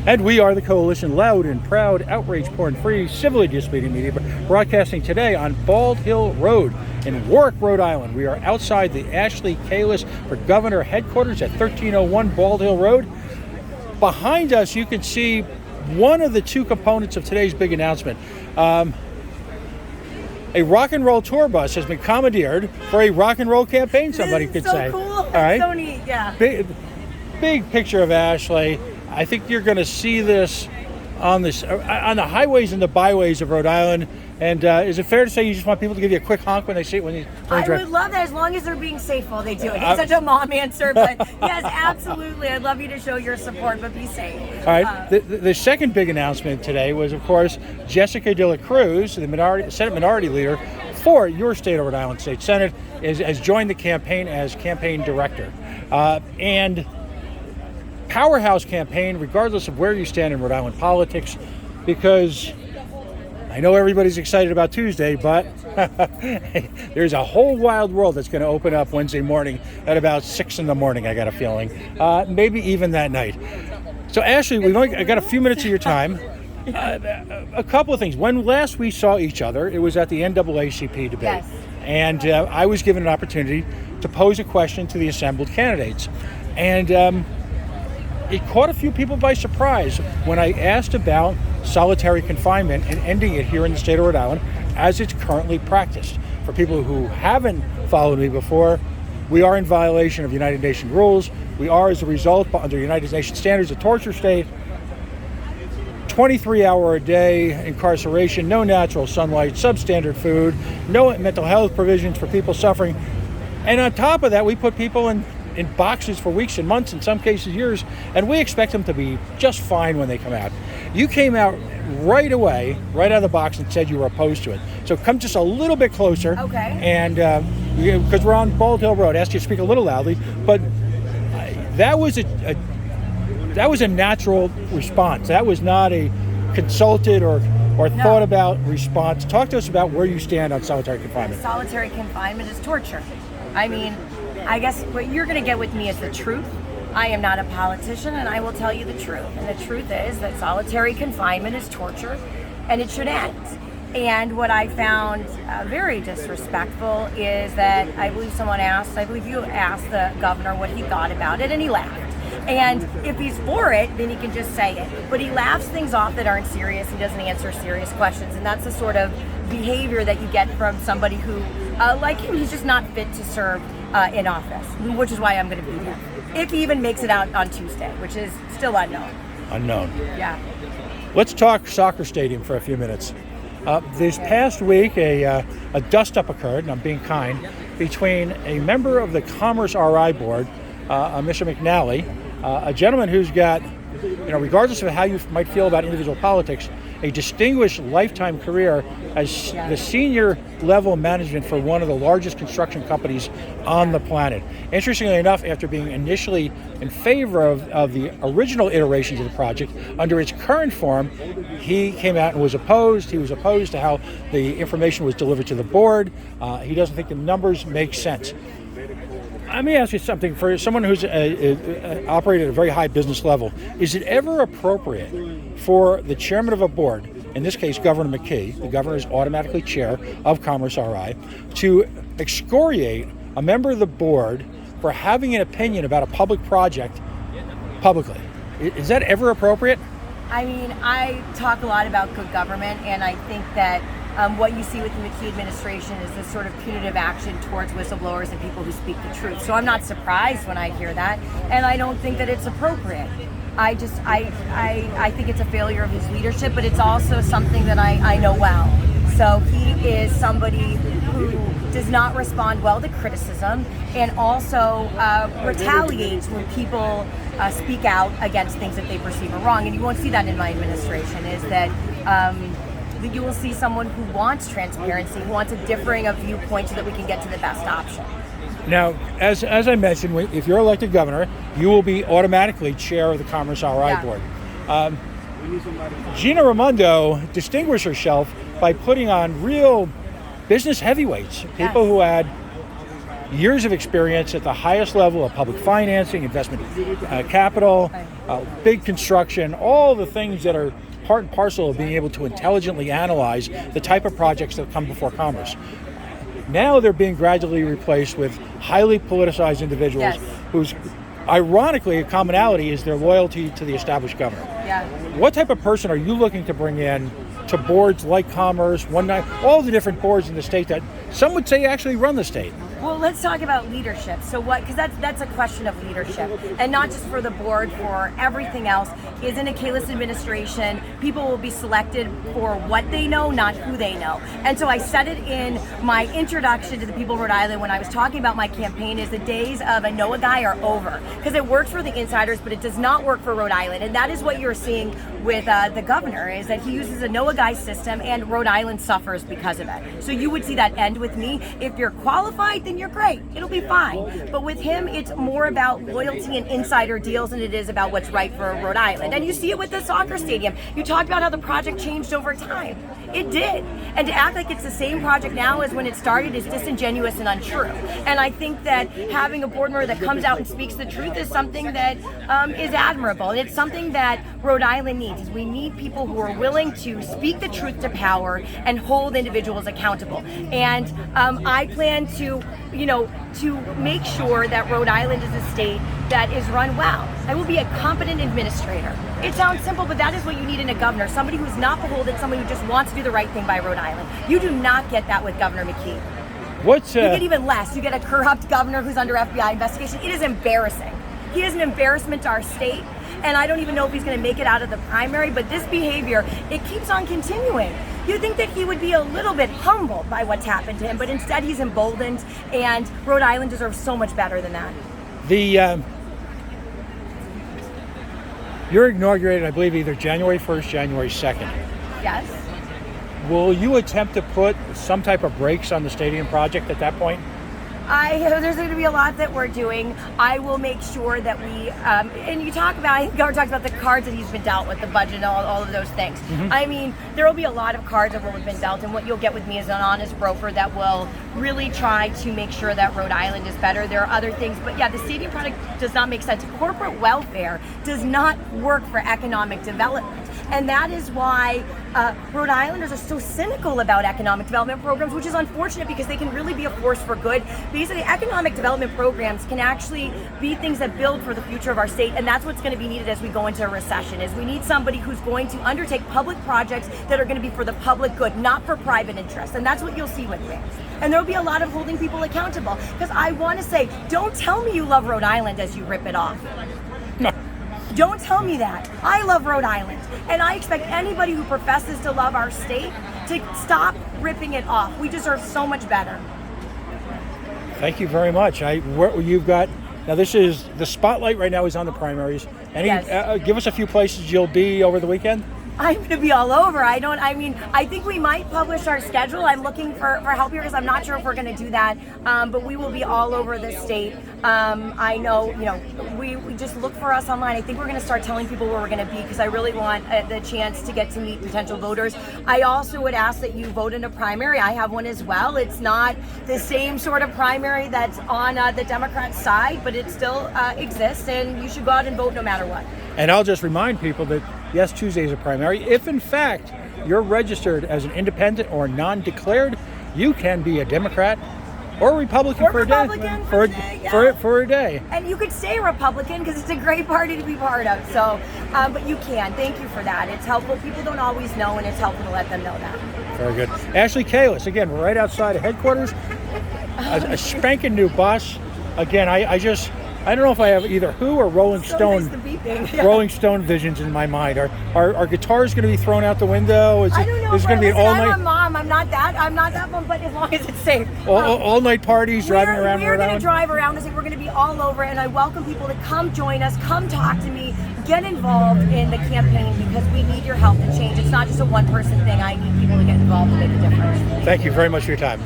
And we are the Coalition, loud and proud, outrage porn-free, civilly disobedient media, broadcasting today on Bald Hill Road in Warwick, Rhode Island. We are outside the Ashley Kalus for Governor headquarters at 1301 Bald Hill Road. Behind us, you can see one of the two components of today's big announcement. A rock and roll tour bus has been commandeered for a rock and roll campaign, somebody could say. Cool. All right. So neat, yeah. Big picture of Ashley. I think you're going to see this on the highways and the byways of Rhode Island. And is it fair to say you just want people to give you a quick honk when they see it? I would love that, as long as they're being safe while they do it. It's such a mom answer, but yes, absolutely. I'd love you to show your support, but be safe. All right. The second big announcement today was, of course, Jessica De La Cruz, the Senate Minority Leader for your state of Rhode Island State Senate, has joined the campaign as campaign director. And powerhouse campaign, regardless of where you stand in Rhode Island politics, because I know everybody's excited about Tuesday, but there's a whole wild world that's going to open up Wednesday morning at about 6 in the morning, I got a feeling. Maybe even that night. So Ashley, I got a few minutes of your time. A couple of things. When last we saw each other, it was at the NAACP debate. Yes. And I was given an opportunity to pose a question to the assembled candidates. And it caught a few people by surprise when I asked about solitary confinement and ending it here in the state of Rhode Island as it's currently practiced. For people who haven't followed me before, we are in violation of United Nations rules. We are, as a result, under United Nations standards, a torture state. 23-hour-a-day incarceration, no natural sunlight, substandard food, no mental health provisions for people suffering. And on top of that, we put people in boxes for weeks and months, in some cases years, and we expect them to be just fine when they come out. You came out right away, right out of the box, and said you were opposed to it. So come just a little bit closer. Okay. And because we're on Bald Hill Road, I asked you to speak a little loudly, but that was a natural response. That was not a consulted or thought about response. Talk to us about where you stand on solitary confinement. Solitary confinement is torture. I mean, I guess what you're going to get with me is the truth. I am not a politician, and I will tell you the truth. And the truth is that solitary confinement is torture, and it should end. And what I found very disrespectful is that I believe you asked the governor what he thought about it, and he laughed. And if he's for it, then he can just say it. But he laughs things off that aren't serious. He doesn't answer serious questions. And that's the sort of behavior that you get from somebody who, like him, he's just not fit to serve in office, which is why I'm going to be here. If he even makes it out on Tuesday, which is still unknown. Yeah. Let's talk soccer stadium for a few minutes. This past week, a dust-up occurred, and I'm being kind, between a member of the Commerce RI board, Mr. McNally, a gentleman who's got, regardless of how you might feel about individual politics, a distinguished lifetime career as the senior level management for one of the largest construction companies on the planet. Interestingly enough, after being initially in favor of the original iterations of the project, under its current form, he came out and was opposed. He was opposed to how the information was delivered to the board. He doesn't think the numbers make sense. Let me ask you something. For someone who's operated at a very high business level, is it ever appropriate for the chairman of a board, in this case Governor McKee, the governor is automatically chair of Commerce RI, to excoriate a member of the board for having an opinion about a public project publicly? Is that ever appropriate? I mean, I talk a lot about good government, and I think that what you see with the McKee administration is this sort of punitive action towards whistleblowers and people who speak the truth. So I'm not surprised when I hear that, and I don't think that it's appropriate. I think it's a failure of his leadership, but it's also something that I know well. So he is somebody who does not respond well to criticism, and also retaliates when people speak out against things that they perceive are wrong. And you won't see that in my administration, is that you will see someone who wants transparency, who wants a differing of viewpoint so that we can get to the best option. Now, as I mentioned, if you're elected governor, you will be automatically chair of the Commerce RI board. Gina Raimondo distinguished herself by putting on real business heavyweights, people who had years of experience at the highest level of public financing, investment capital, big construction, all the things that are part and parcel of being able to intelligently analyze the type of projects that come before Commerce. Now they're being gradually replaced with highly politicized individuals whose, ironically, a commonality is their loyalty to the established governor. Yeah. What type of person are you looking to bring in to boards like Commerce, all the different boards in the state that some would say actually run the state? Well, let's talk about leadership. So because that's a question of leadership, and not just for the board, for everything else. Is in a Kalus administration, people will be selected for what they know, not who they know. And so I said it in my introduction to the people of Rhode Island when I was talking about my campaign, is the days of a know a guy are over. Because it works for the insiders, but it does not work for Rhode Island. And that is what you're seeing with the governor, is that he uses a know a guy system, and Rhode Island suffers because of it. So you would see that end with me. If you're qualified, then you're great. It'll be fine. But with him, it's more about loyalty and insider deals than it is about what's right for Rhode Island. And you see it with the soccer stadium. You talked about how the project changed over time. It did. And to act like it's the same project now as when it started is disingenuous and untrue. And I think that having a board member that comes out and speaks the truth is something that is admirable. And it's something that Rhode Island needs. Is we need people who are willing to speak the truth to power and hold individuals accountable. And I plan to make sure that Rhode Island is a state that is run well. I will be a competent administrator. It sounds simple, but that is what you need in a governor. Somebody who's not beholden, somebody who just wants to do the right thing by Rhode Island. You do not get that with Governor McKee. You get even less. You get a corrupt governor who's under FBI investigation. It is embarrassing. He is an embarrassment to our state, and I don't even know if he's going to make it out of the primary, but this behavior, it keeps on continuing. You'd think that he would be a little bit humbled by what's happened to him, but instead he's emboldened, and Rhode Island deserves so much better than that. You're inaugurated, I believe, either January 1st, January 2nd. Yes. Will you attempt to put some type of brakes on the stadium project at that point? There's going to be a lot that we're doing. I will make sure that we, and you talk about, I think Governor talks about the cards that he's been dealt with, the budget and all of those things. Mm-hmm. I mean, there will be a lot of cards that will have been dealt, and what you'll get with me is an honest broker that will really try to make sure that Rhode Island is better. There are other things, but yeah, the stadium project does not make sense. Corporate welfare does not work for economic development. And that is why Rhode Islanders are so cynical about economic development programs, which is unfortunate because they can really be a force for good. Because the economic development programs can actually be things that build for the future of our state, and that's what's going to be needed as we go into a recession, is we need somebody who's going to undertake public projects that are going to be for the public good, not for private interest. And that's what you'll see with me. And there'll be a lot of holding people accountable. Because I want to say, don't tell me you love Rhode Island as you rip it off. Don't tell me that. I love Rhode Island, and I expect anybody who professes to love our state to stop ripping it off. We deserve so much better. Thank you very much. You've got, now this is, the spotlight right now is on the primaries. Give us a few places you'll be over the weekend. I'm going to be all over. I think we might publish our schedule. I'm looking for help here because I'm not sure if we're going to do that. But we will be all over the state. I know, we just look for us online. I think we're going to start telling people where we're going to be because I really want the chance to get to meet potential voters. I also would ask that you vote in a primary. I have one as well. It's not the same sort of primary that's on the Democrat side, but it still exists, and you should go out and vote no matter what. And I'll just remind people that, yes, Tuesday is a primary. If, in fact, you're registered as an independent or non-declared, you can be a Democrat or a Republican for a day. And you could stay a Republican because it's a great party to be part of. So, but you can. Thank you for that. It's helpful. People don't always know, and it's helpful to let them know that. Very good. Ashley Kalus, again, we're right outside of headquarters. A spanking new bus. Again, I don't know if I have either Who or Rolling Stone. Rolling Stone visions in my mind. Are guitars going to be thrown out the window? I don't know. Is it going to be an all night? I'm a mom. I'm not that one. But as long as it's safe. All night parties, driving around. We're going to drive around. We're going to be all over, and I welcome people to come join us. Come talk to me. Get involved in the campaign because we need your help to change. It's not just a one-person thing. I need people to get involved and make a difference. Thank you very much for your time.